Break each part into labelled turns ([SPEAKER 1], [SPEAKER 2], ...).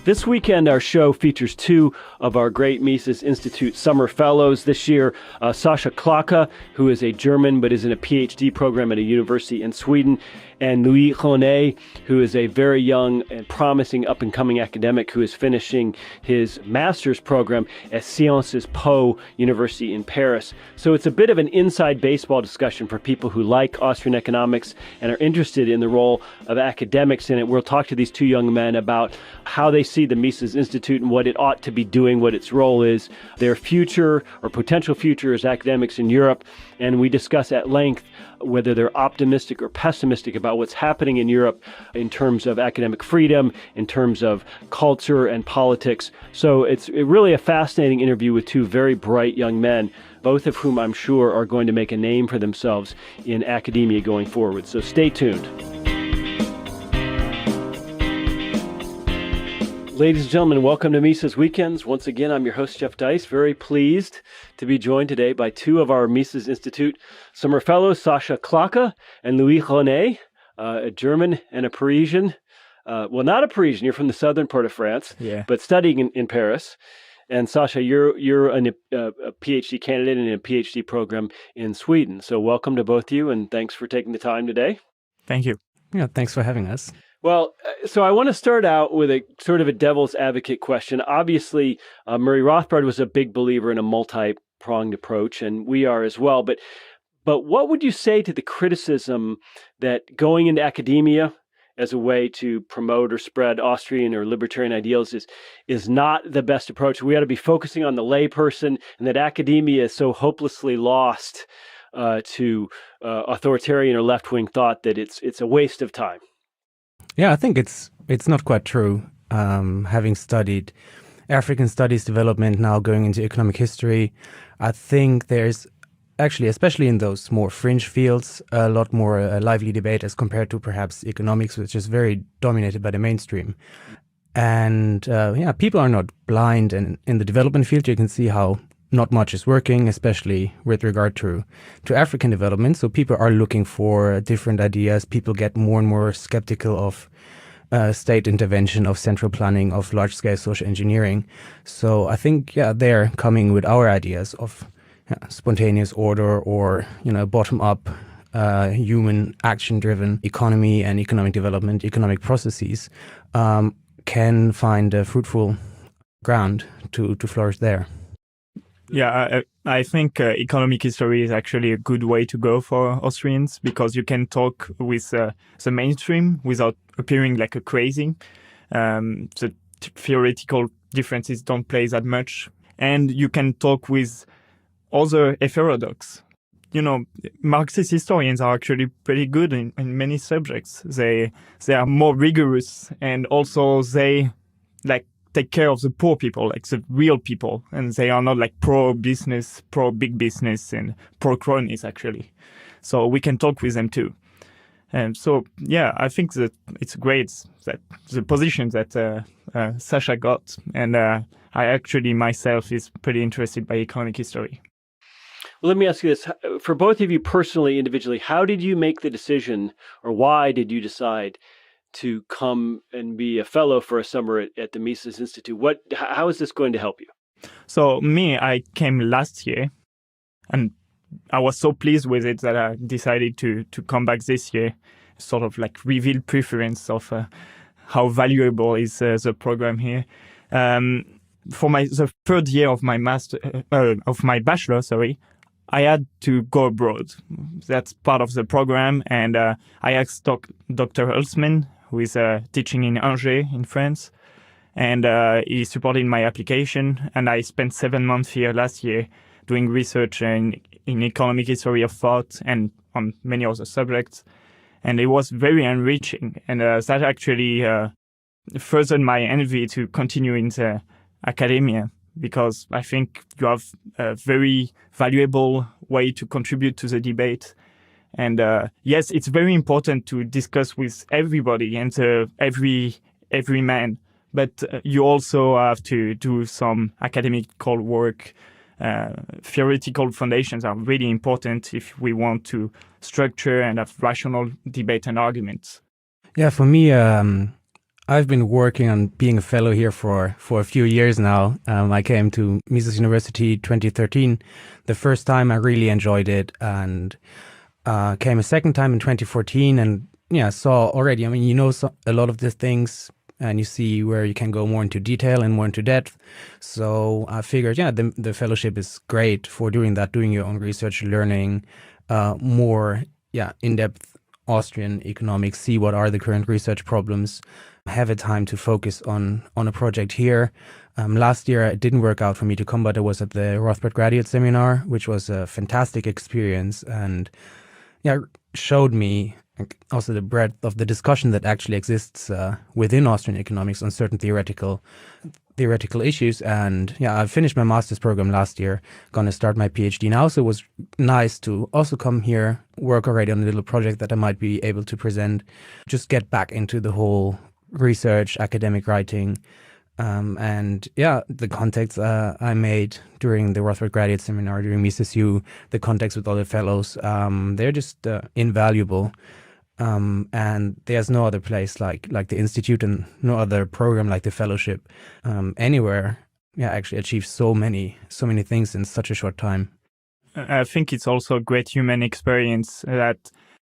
[SPEAKER 1] This weekend, our show features two of our great Mises Institute summer fellows this year. Sascha Klocke, who is a German but is in a PhD program at a university in Sweden, and Rouanet, who is a very young and promising up-and-coming academic who is finishing his master's program at Sciences Po University in Paris. So it's a bit of an inside baseball discussion for people who like Austrian economics and are interested in the role of academics in it. We'll talk to these two young men about how they see the Mises Institute and what it ought to be doing, what its role is, their future or potential future as academics in Europe, and we discuss at length whether they're optimistic or pessimistic about what's happening in Europe in terms of academic freedom, in terms of culture and politics. So it's really a fascinating interview with two very bright young men, both of whom I'm sure are going to make a name for themselves in academia going forward. So stay tuned. Ladies and gentlemen, welcome to Mises Weekends. Once again, I'm your host, Jeff Dice. Very pleased to be joined today by two of our Mises Institute summer fellows, Sascha Klocke and Rouanet, a German and a Parisian. Well, not a Parisian, you're from the southern part of France, but studying in Paris. And Sascha, you're a PhD candidate in a PhD program in Sweden. So welcome to both of you, and thanks for taking the time today.
[SPEAKER 2] Thank you.
[SPEAKER 3] Yeah, thanks for having us.
[SPEAKER 1] Well, so I want to start out with a sort of a devil's advocate question. Obviously, Murray Rothbard was a big believer in a multi-pronged approach, and we are as well. But what would you say to the criticism that going into academia as a way to promote or spread Austrian or libertarian ideals is not the best approach? We ought to be focusing on the layperson, and that academia is so hopelessly lost to authoritarian or left-wing thought that it's a waste of time.
[SPEAKER 3] Yeah, I think it's not quite true. Having studied African studies development, now going into economic history, I think there's actually, especially in those more fringe fields, a lot more lively debate as compared to perhaps economics, which is very dominated by the mainstream. And people are not blind. And in the development field, you can see how not much is working, especially with regard to African development. So people are looking for different ideas. People get more and more skeptical of state intervention, of central planning, of large-scale social engineering. So I think, they're coming with our ideas of spontaneous order or, bottom-up, human action-driven economy and economic development, economic processes can find a fruitful ground to flourish there.
[SPEAKER 2] Yeah, I think economic history is actually a good way to go for Austrians because you can talk with the mainstream without appearing like a crazy. The theoretical differences don't play that much. And you can talk with other heterodox. Marxist historians are actually pretty good in many subjects. They are more rigorous, and also they take care of the poor people, like the real people, and they are not like pro-business, pro-big business, and pro-cronies, actually. So we can talk with them too. And so, I think that it's great that the position that Sascha got, and I actually myself is pretty interested by economic history.
[SPEAKER 1] Well, let me ask you this. For both of you personally, individually, how did you make the decision, or why did you decide to come and be a fellow for a summer at the Mises Institute? How is this going to help you?
[SPEAKER 2] So I came last year, and I was so pleased with it that I decided to come back this year, sort of like reveal preference of how valuable is the program here. For the third year of my bachelor, I had to go abroad. That's part of the program, and I asked Dr. Holzmann, who is teaching in Angers in France, and he supported my application, and I spent 7 months here last year doing research in economic history of thought and on many other subjects, and it was very enriching, and that actually furthered my envy to continue in the academia, because I think you have a very valuable way to contribute to the debate. And yes, it's very important to discuss with everybody and every man, but you also have to do some academical work. Theoretical foundations are really important if we want to structure and have rational debate and arguments.
[SPEAKER 3] Yeah, for me, I've been working on being a fellow here for a few years now. I came to Mises University 2013. The first time I really enjoyed it, and came a second time in 2014. And yeah, saw already, I mean, a lot of these things, and you see where you can go more into detail and more into depth. So I figured, yeah, the fellowship is great for doing that, doing your own research, learning more in-depth Austrian economics, see what are the current research problems, have a time to focus on a project here. Last year, it didn't work out for me to come, but I was at the Rothbard Graduate Seminar, which was a fantastic experience, and showed me also the breadth of the discussion that actually exists within Austrian economics on certain theoretical issues. And I finished my master's program last year, going to start my PhD now. So it was nice to also come here, work already on a little project that I might be able to present, just get back into the whole research, academic writing. The contacts I made during the Rothbard Graduate Seminar, during Mises U, the contacts with other fellows, they're just invaluable. And there's no other place like the Institute, and no other program like the fellowship anywhere actually achieve so many things in such a short time.
[SPEAKER 2] I think it's also a great human experience that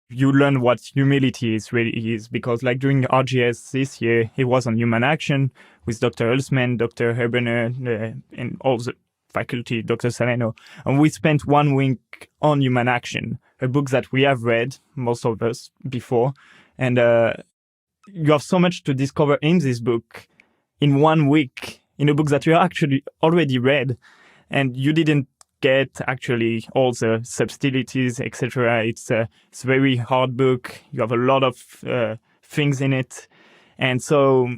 [SPEAKER 2] you learn what humility really is, because like during RGS this year, it was on human action with Dr. Hulsmann, Dr. Herbener, and all the faculty, Dr. Saleno. And we spent 1 week on human action, a book that we have read, most of us, before. And you have so much to discover in this book in 1 week, in a book that you actually already read. And you didn't get actually all the subtleties, etc. It's a very hard book. You have a lot of things in it. And so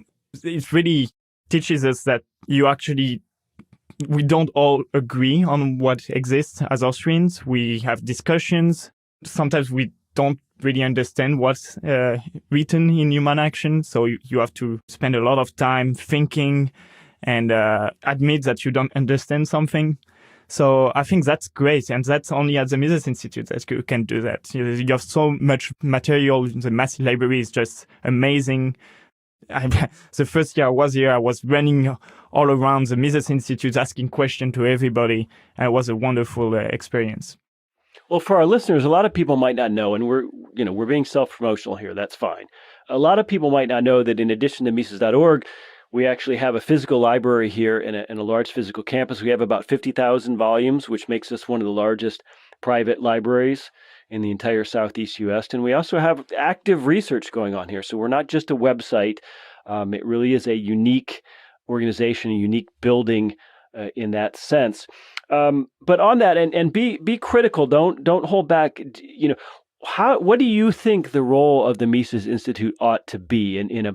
[SPEAKER 2] it really teaches us that we don't all agree on what exists as Austrians. We have discussions. Sometimes we don't really understand what's written in human action. So you have to spend a lot of time thinking and admit that you don't understand something. So I think that's great. And that's only at the Mises Institute that you can do that. You have so much material. The massive library is just amazing. The first year I was here, I was running all around the Mises Institute asking questions to everybody. And it was a wonderful experience.
[SPEAKER 1] Well, for our listeners, a lot of people might not know, and we're being self-promotional here. That's fine. A lot of people might not know that in addition to Mises.org, we actually have a physical library here in a large physical campus. We have about 50,000 volumes, which makes us one of the largest private libraries in the entire Southeast U.S. And we also have active research going on here. So we're not just a website. It really is a unique organization, a unique building in that sense. But on that, and be critical. Don't hold back. What do you think the role of the Mises Institute ought to be in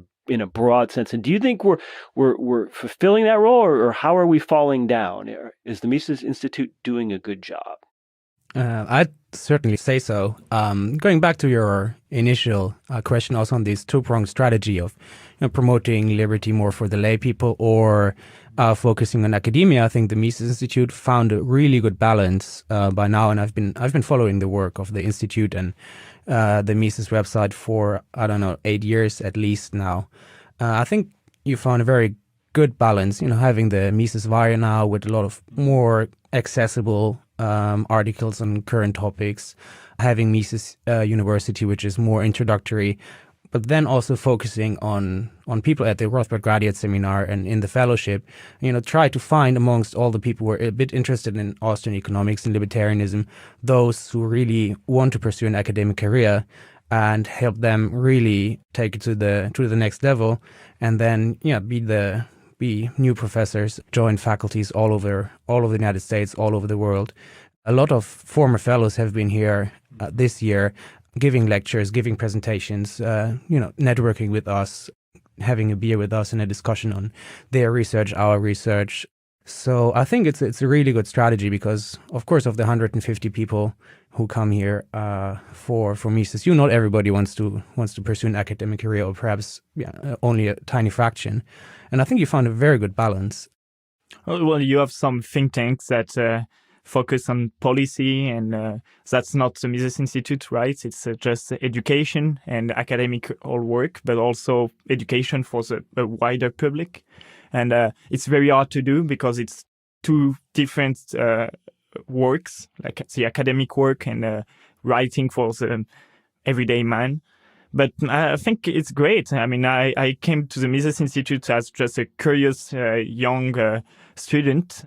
[SPEAKER 1] a broad sense? And do you think we're fulfilling that role, or how are we falling down? Is the Mises Institute doing a good job?
[SPEAKER 3] I'd certainly say so. Going back to your initial question, also on this two-pronged strategy of promoting liberty more for the lay people or focusing on academia, I think the Mises Institute found a really good balance by now, and I've been following the work of the institute and the Mises website for 8 years at least now. I think you found a very good balance, having the Mises Wire now with a lot of more accessible articles on current topics, having Mises University, which is more introductory, but then also focusing on people at the Rothbard Graduate Seminar and in the fellowship, try to find amongst all the people who are a bit interested in Austrian economics and libertarianism, those who really want to pursue an academic career, and help them really take it to the next level, and then be new professors, join faculties all over the United States, all over the world. A lot of former fellows have been here this year, giving lectures, giving presentations, networking with us, having a beer with us in a discussion on their research, our research. So I think it's a really good strategy because, of course, of the 150 people who come here for Mises, not everybody wants to pursue an academic career, or perhaps only a tiny fraction. And I think you found a very good balance.
[SPEAKER 2] Well, you have some think tanks that focus on policy, and that's not the Mises Institute, right? It's just education and academic all work, but also education for the wider public. And it's very hard to do because it's two different works, like the academic work and writing for the everyday man. But I think it's great. I mean, I came to the Mises Institute as just a curious young student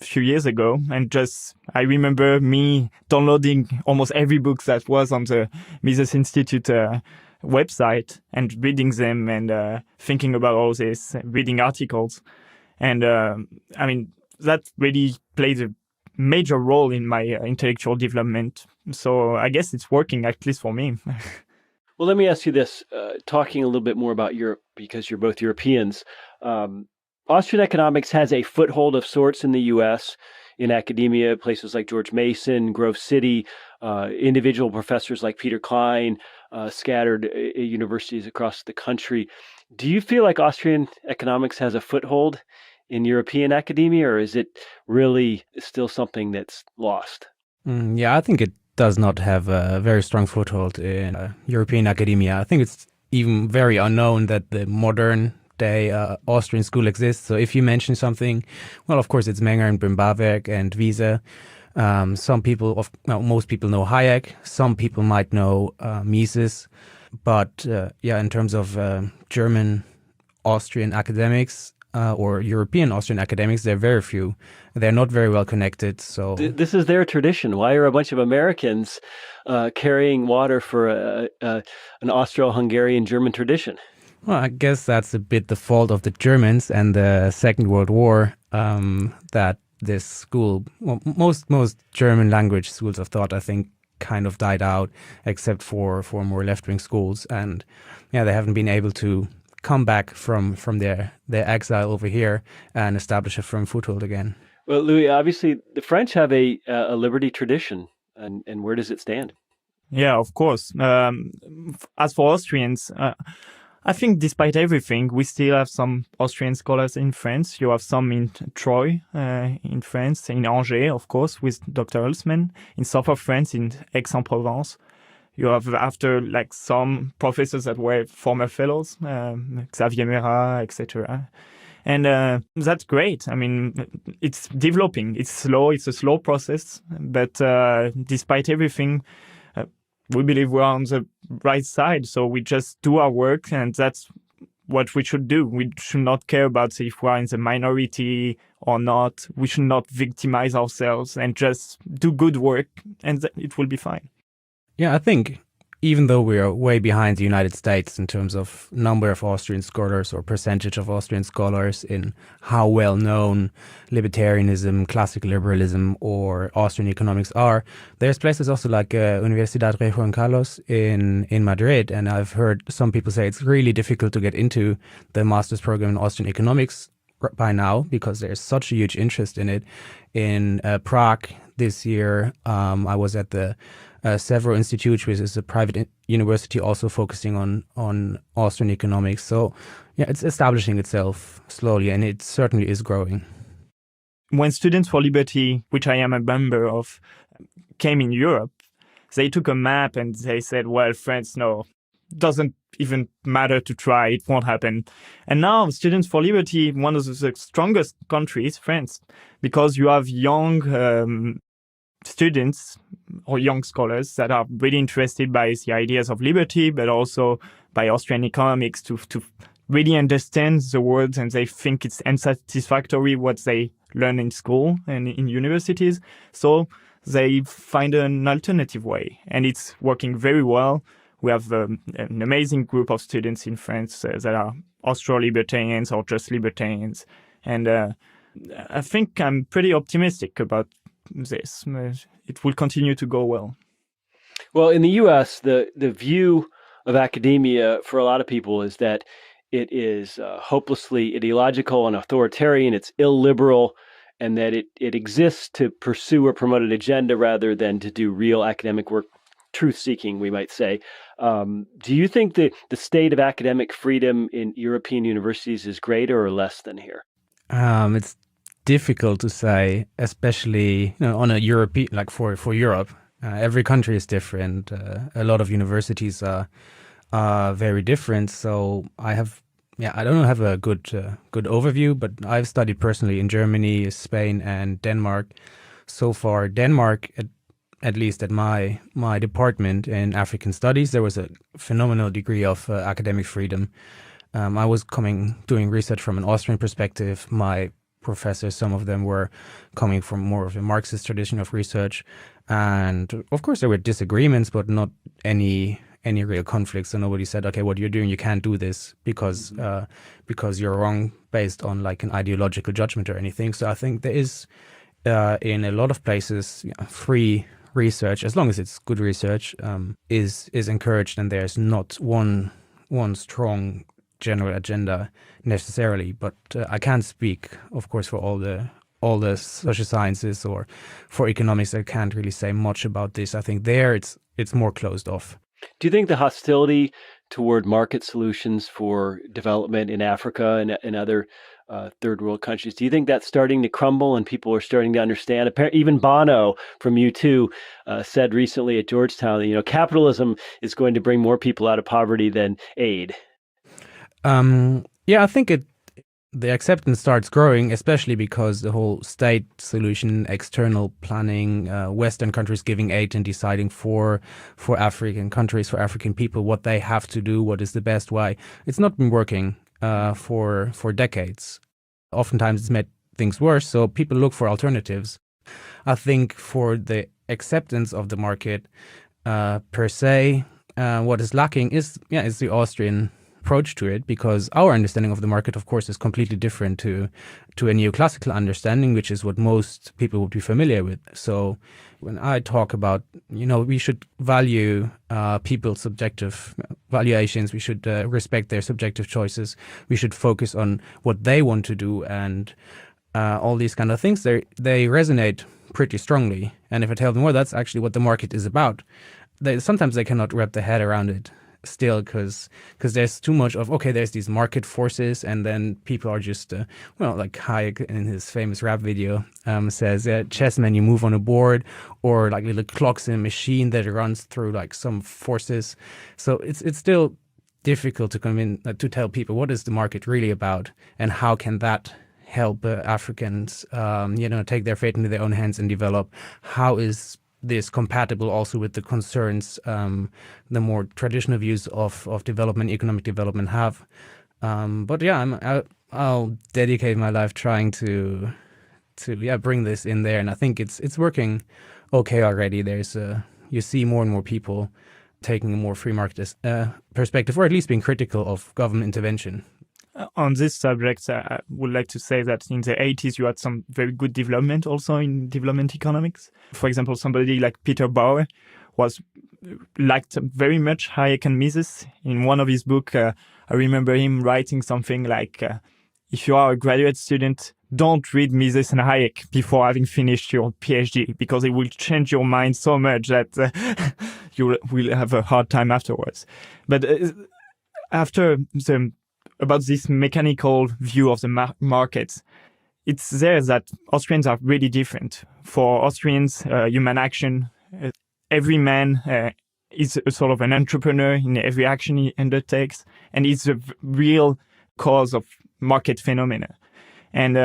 [SPEAKER 2] a few years ago. And just, I remember me downloading almost every book that was on the Mises Institute website and reading them and thinking about all this, reading articles. And I mean, that really played a major role in my intellectual development. So I guess it's working, at least for me.
[SPEAKER 1] Well, let me ask you this, talking a little bit more about Europe, because you're both Europeans. Austrian economics has a foothold of sorts in the U.S., in academia, places like George Mason, Grove City, individual professors like Peter Klein, scattered at universities across the country. Do you feel like Austrian economics has a foothold in European academia, or is it really still something that's lost?
[SPEAKER 3] Yeah, I think it does not have a very strong foothold in European academia. I think it's even very unknown that the modern day Austrian school exists. So if you mention something, well, of course, it's Menger and Brimbawerk and Wiese. Most people know Hayek. Some people might know Mises. But in terms of German Austrian academics, or European Austrian academics, there are very few. They're not very well connected. So
[SPEAKER 1] this is their tradition. Why are a bunch of Americans carrying water for an Austro-Hungarian German tradition?
[SPEAKER 3] Well, I guess that's a bit the fault of the Germans and the Second World War, that this school, well, most German language schools of thought, I think, kind of died out, except for more left-wing schools. And they haven't been able to come back from their exile over here and establish a firm foothold again.
[SPEAKER 1] Well, Louis, obviously the French have a liberty tradition, and where does it stand?
[SPEAKER 2] Yeah, of course. As for Austrians, I think despite everything, we still have some Austrian scholars in France. You have some in Troyes, in France, in Angers, of course, with Dr. Hülsmann, in south of France, in Aix-en-Provence. You have after like some professors that were former fellows, Xavier Merat, etc. And that's great. I mean, it's developing. It's slow. It's a slow process. But despite everything, we believe we're on the right side. So we just do our work, and that's what we should do. We should not care about if we're in the minority or not. We should not victimize ourselves and just do good work, and it will be fine.
[SPEAKER 3] Yeah, I think even though we are way behind the United States in terms of number of Austrian scholars or percentage of Austrian scholars in how well known libertarianism, classical liberalism, or Austrian economics are, there's places also like Universidad Rey Juan Carlos in Madrid. And I've heard some people say it's really difficult to get into the master's program in Austrian economics by now because there's such a huge interest in it. In Prague this year, I was at the Severo Institute, which is a private university also focusing on Austrian economics. So yeah, it's establishing itself slowly, and it certainly is growing.
[SPEAKER 2] When Students for Liberty, which I am a member of, came in Europe, they took a map and they said, well, France, no, doesn't even matter to try, it won't happen. And now Students for Liberty, one of the strongest countries, France, because you have young students or young scholars that are really interested by the ideas of liberty, but also by Austrian economics to really understand the world, and they think it's unsatisfactory what they learn in school and in universities. So they find an alternative way, and it's working very well. We have an amazing group of students in France that are Austro-libertarians or just libertarians. And I think I'm pretty optimistic about this. It will continue to go well.
[SPEAKER 1] Well, in the U.S., the view of academia for a lot of people is that it is hopelessly ideological and authoritarian. It's illiberal, and that it exists to pursue or promote an agenda rather than to do real academic work, truth-seeking, we might say. Do you think that the state of academic freedom in European universities is greater or less than here?
[SPEAKER 3] It's difficult to say, especially on a European, like for Europe. Every country is different. A lot of universities are very different. So I don't have a good overview, but I've studied personally in Germany, Spain, and Denmark. So far, Denmark, at least at my department in African Studies, there was a phenomenal degree of academic freedom. I was doing research from an Austrian perspective. My professors, some of them were coming from more of a Marxist tradition of research. And of course, there were disagreements, but not any real conflicts. So nobody said, okay, what you're doing, you can't do this because you're wrong based on like an ideological judgment or anything. So I think there is, in a lot of places, free research, as long as it's good research, is encouraged, and there's not one strong general agenda necessarily. But I can't speak, of course, for all the social sciences or for economics. I can't really say much about this. I think there it's more closed off.
[SPEAKER 1] Do you think the hostility toward market solutions for development in Africa and other third world countries, do you think that's starting to crumble and people are starting to understand? Even Bono from U2 said recently at Georgetown, capitalism is going to bring more people out of poverty than aid.
[SPEAKER 3] I think the acceptance starts growing, especially because the whole state solution, external planning, Western countries giving aid and deciding for African countries, for African people, what they have to do, what is the best way. It's not been working for decades. Oftentimes it's made things worse, so people look for alternatives. I think for the acceptance of the market per se, what is lacking is the Austrian approach to it, because our understanding of the market, of course, is completely different to a neoclassical understanding, which is what most people would be familiar with. So when I talk about, we should value people's subjective valuations, we should respect their subjective choices, we should focus on what they want to do, and all these kind of things, they resonate pretty strongly. And if I tell them, well, that's actually what the market is about, sometimes they cannot wrap their head around it still, because there's too much of, okay, there's these market forces, and then people are just like Hayek in his famous rap video says, chessmen, you move on a board, or like little clocks in a machine that runs through like some forces. So it's still difficult to to tell people what is the market really about, and how can that help Africans take their fate into their own hands and develop. How is this compatible also with the concerns the more traditional views of development, economic development have. But I'll dedicate my life trying to bring this in there, and I think it's working okay already. There's you see more and more people taking a more free market perspective, or at least being critical of government intervention.
[SPEAKER 2] On this subject, I would like to say that in the 80s, you had some very good development also in development economics. For example, somebody like Peter Bauer liked very much Hayek and Mises. In one of his books, I remember him writing something like, if you are a graduate student, don't read Mises and Hayek before having finished your PhD, because it will change your mind so much that you will have a hard time afterwards. But about this mechanical view of the markets, it's there that Austrians are really different. For Austrians, human action, every man is a sort of an entrepreneur in every action he undertakes, and it's a real cause of market phenomena. And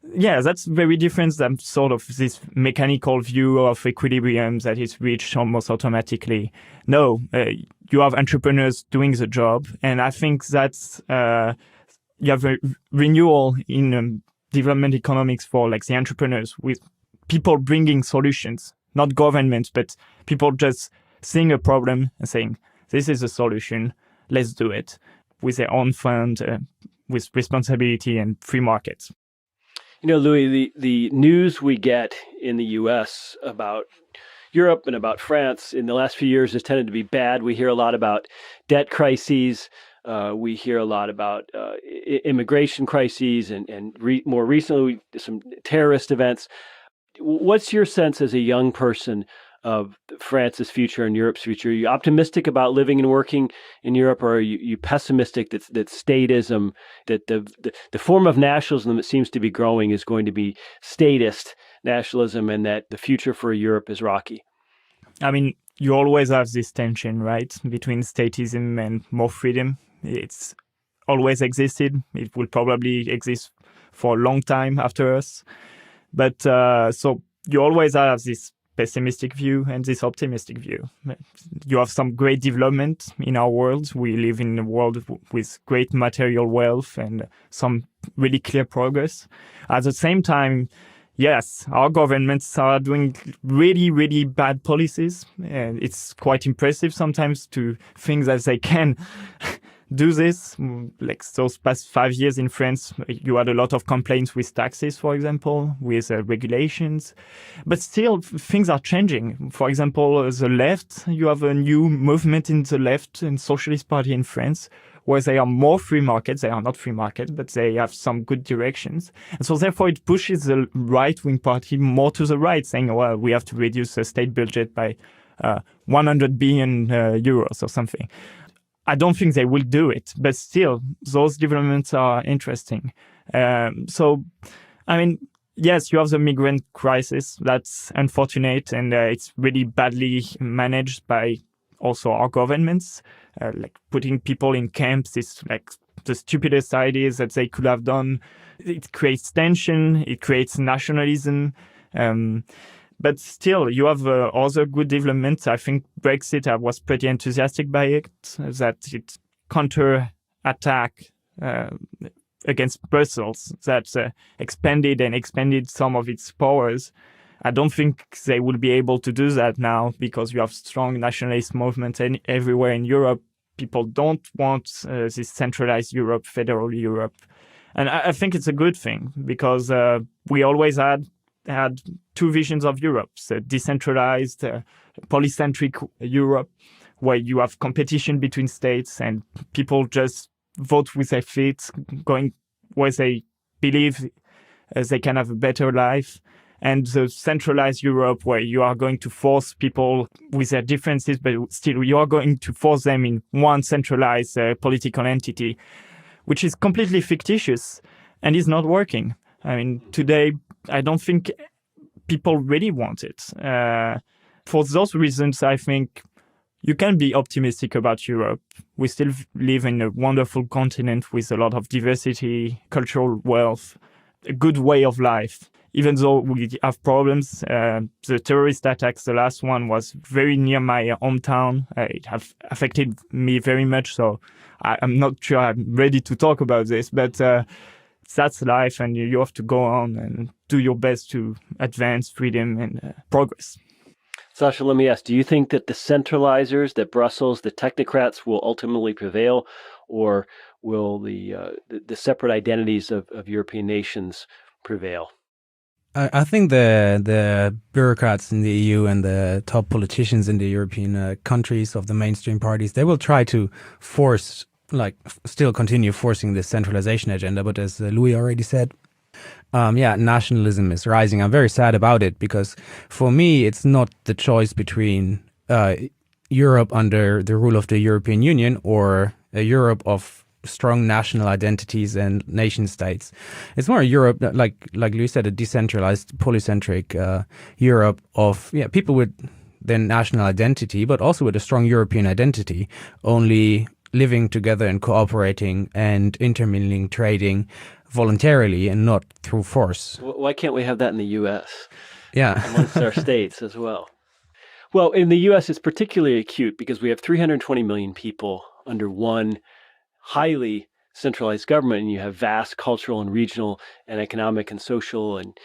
[SPEAKER 2] that's very different than sort of this mechanical view of equilibrium that is reached almost automatically. No, you have entrepreneurs doing the job, and I think that's you have a renewal in development economics for like the entrepreneurs, with people bringing solutions, not governments, but people just seeing a problem and saying, this is a solution, let's do it, with their own fund, with responsibility and free markets.
[SPEAKER 1] Louis, the news we get in the U.S. about Europe and about France in the last few years has tended to be bad. We hear a lot about debt crises. We hear a lot about immigration crises and more recently, some terrorist events. What's your sense as a young person of France's future and Europe's future? Are you optimistic about living and working in Europe, or are you pessimistic that statism, that the form of nationalism that seems to be growing is going to be statist nationalism, and that the future for Europe is rocky?
[SPEAKER 2] I mean, you always have this tension, right, between statism and more freedom. It's always existed. It will probably exist for a long time after us. But so you always have this pessimistic view and this optimistic view. You have some great development in our world. We live in a world with great material wealth and some really clear progress. At the same time, yes, our governments are doing really, really bad policies. And it's quite impressive sometimes to think that they can do this. Like those past 5 years in France, you had a lot of complaints with taxes, for example, with regulations. But still, things are changing. For example, the left, you have a new movement in the left and Socialist Party in France, where they are more free markets. They are not free markets, but they have some good directions. And so therefore it pushes the right-wing party more to the right, saying, well, we have to reduce the state budget by 100 billion euros or something. I don't think they will do it, but still, those developments are interesting. So, I mean, yes, you have the migrant crisis. That's unfortunate, and it's really badly managed by also our governments. Like putting people in camps is like the stupidest ideas that they could have done. It creates tension. It creates nationalism. But still, you have other good developments. I think Brexit, I was pretty enthusiastic by it, that it counter-attack against Brussels, that expanded some of its powers. I don't think they will be able to do that now because you have strong nationalist movements everywhere in Europe. People don't want this centralized Europe, federal Europe. And I think it's a good thing because we always had two visions of Europe, so decentralized, polycentric Europe, where you have competition between states and people just vote with their feet, going where they believe they can have a better life. And the centralized Europe, where you are going to force people with their differences, but still you are going to force them in one centralized political entity, which is completely fictitious and is not working. I mean, today, I don't think people really want it. For those reasons, I think you can be optimistic about Europe. We still live in a wonderful continent with a lot of diversity, cultural wealth, a good way of life. Even though we have problems, the terrorist attacks, the last one was very near my hometown. It has affected me very much, so I'm not sure I'm ready to talk about this, but that's life, and you have to go on and do your best to advance freedom and progress.
[SPEAKER 1] Sascha, let me ask, do you think that the centralizers, that Brussels, the technocrats will ultimately prevail, or will the separate identities of European nations prevail?
[SPEAKER 3] I think the bureaucrats in the EU and the top politicians in the European countries of the mainstream parties, they will try to force, still continue forcing this centralization agenda. But as Louis already said, nationalism is rising. I'm very sad about it because for me, it's not the choice between Europe under the rule of the European Union or a Europe of strong national identities and nation states. It's more a Europe, like Louis said, a decentralized, polycentric Europe of people with their national identity, but also with a strong European identity, only living together and cooperating and intermingling, trading voluntarily and not through force.
[SPEAKER 1] Why can't we have that in the U.S.?
[SPEAKER 3] Yeah.
[SPEAKER 1] Amongst our states as well. Well, in the U.S., it's particularly acute because we have 320 million people under one highly centralized government, and you have vast cultural and regional and economic and social and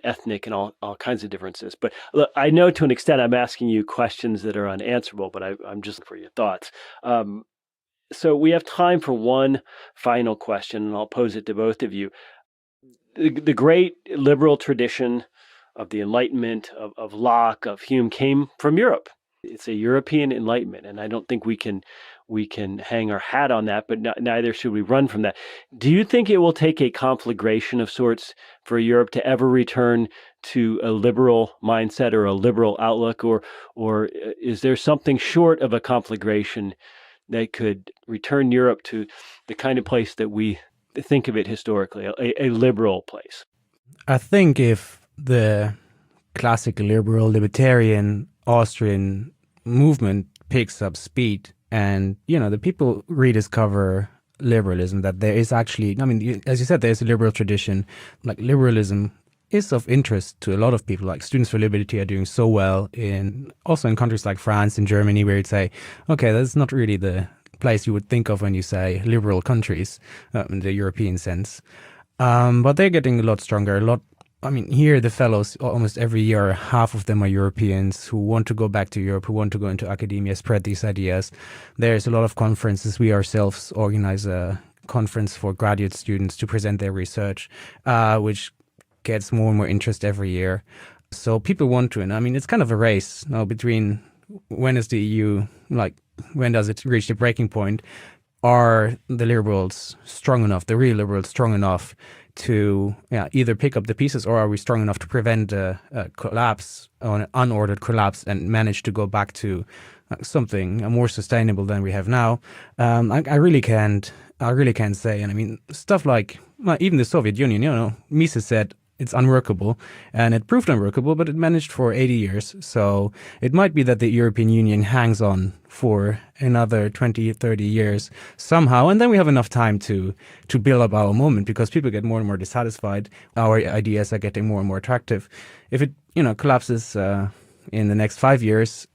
[SPEAKER 1] ethnic and all kinds of differences. But look, I know to an extent I'm asking you questions that are unanswerable, but I'm just looking for your thoughts. So we have time for one final question, and I'll pose it to both of you. The great liberal tradition of the Enlightenment, of Locke, of Hume came from Europe. It's a European Enlightenment, and I don't think we can we can hang our hat on that, but neither should we run from that. Do you think it will take a conflagration of sorts for Europe to ever return to a liberal mindset or a liberal outlook, or is there something short of a conflagration that could return Europe to the kind of place that we think of it historically, a liberal place?
[SPEAKER 3] I think if the classical liberal libertarian Austrian movement picks up speed and, the people rediscover liberalism, that there is actually, as you said, there's a liberal tradition. Like, liberalism is of interest to a lot of people. Like, Students for Liberty are doing so well also in countries like France and Germany, where you'd say, okay, that's not really the place you would think of when you say liberal countries in the European sense. But they're getting a lot stronger. Here the fellows, almost every year, half of them are Europeans who want to go back to Europe, who want to go into academia, spread these ideas. There's a lot of conferences. We ourselves organize a conference for graduate students to present their research, which gets more and more interest every year. So people want to, and it's kind of a race now between when is the EU, when does it reach the breaking point? Are the liberals strong enough, the real liberals strong enough to either pick up the pieces, or are we strong enough to prevent a collapse, or an unordered collapse, and manage to go back to something more sustainable than we have now? I really can't say. And stuff like even the Soviet Union, Mises said it's unworkable, and it proved unworkable, but it managed for 80 years. So it might be that the European Union hangs on for another 20, 30 years somehow, and then we have enough time to build up our moment, because people get more and more dissatisfied. Our ideas are getting more and more attractive. If it collapses in the next 5 years,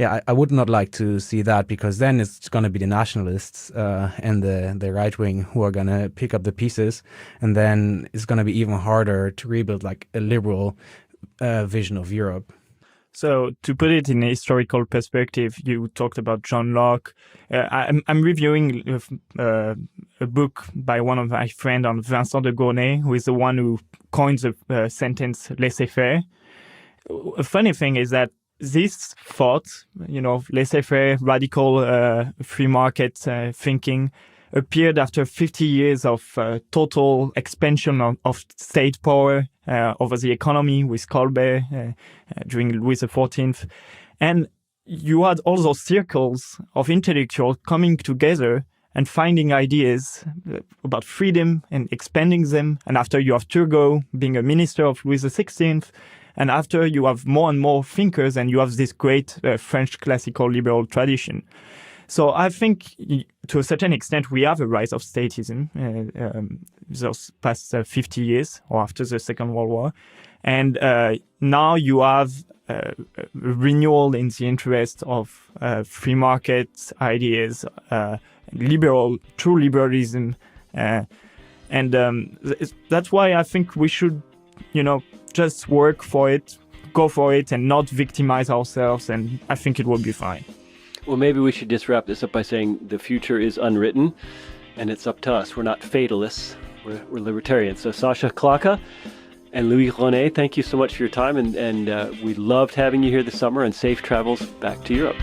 [SPEAKER 3] I would not like to see that, because then it's going to be the nationalists and the right wing who are going to pick up the pieces, and then it's going to be even harder to rebuild like a liberal vision of Europe.
[SPEAKER 2] So to put it in a historical perspective, you talked about John Locke. I'm reviewing a book by one of my friends on Vincent de Gournay, who is the one who coins the sentence laissez-faire. A funny thing is that this thought, laissez-faire, radical free market thinking, appeared after 50 years of total expansion of state power over the economy with Kolbe during Louis XIV. And you had all those circles of intellectuals coming together and finding ideas about freedom and expanding them. And after you have Turgot being a minister of Louis XVI, and after you have more and more thinkers, and you have this great French classical liberal tradition. So I think to a certain extent we have a rise of statism those past 50 years, or after the Second World War. And now you have a renewal in the interest of free market ideas, true liberalism. And that's why I think we should, just work for it, go for it, and not victimize ourselves. And I think it will be fine.
[SPEAKER 1] Well, maybe we should just wrap this up by saying the future is unwritten, and it's up to us. We're not fatalists. We're libertarians. So Sascha Klocke and Louis Rouanet, thank you so much for your time, and we loved having you here this summer, and safe travels back to Europe.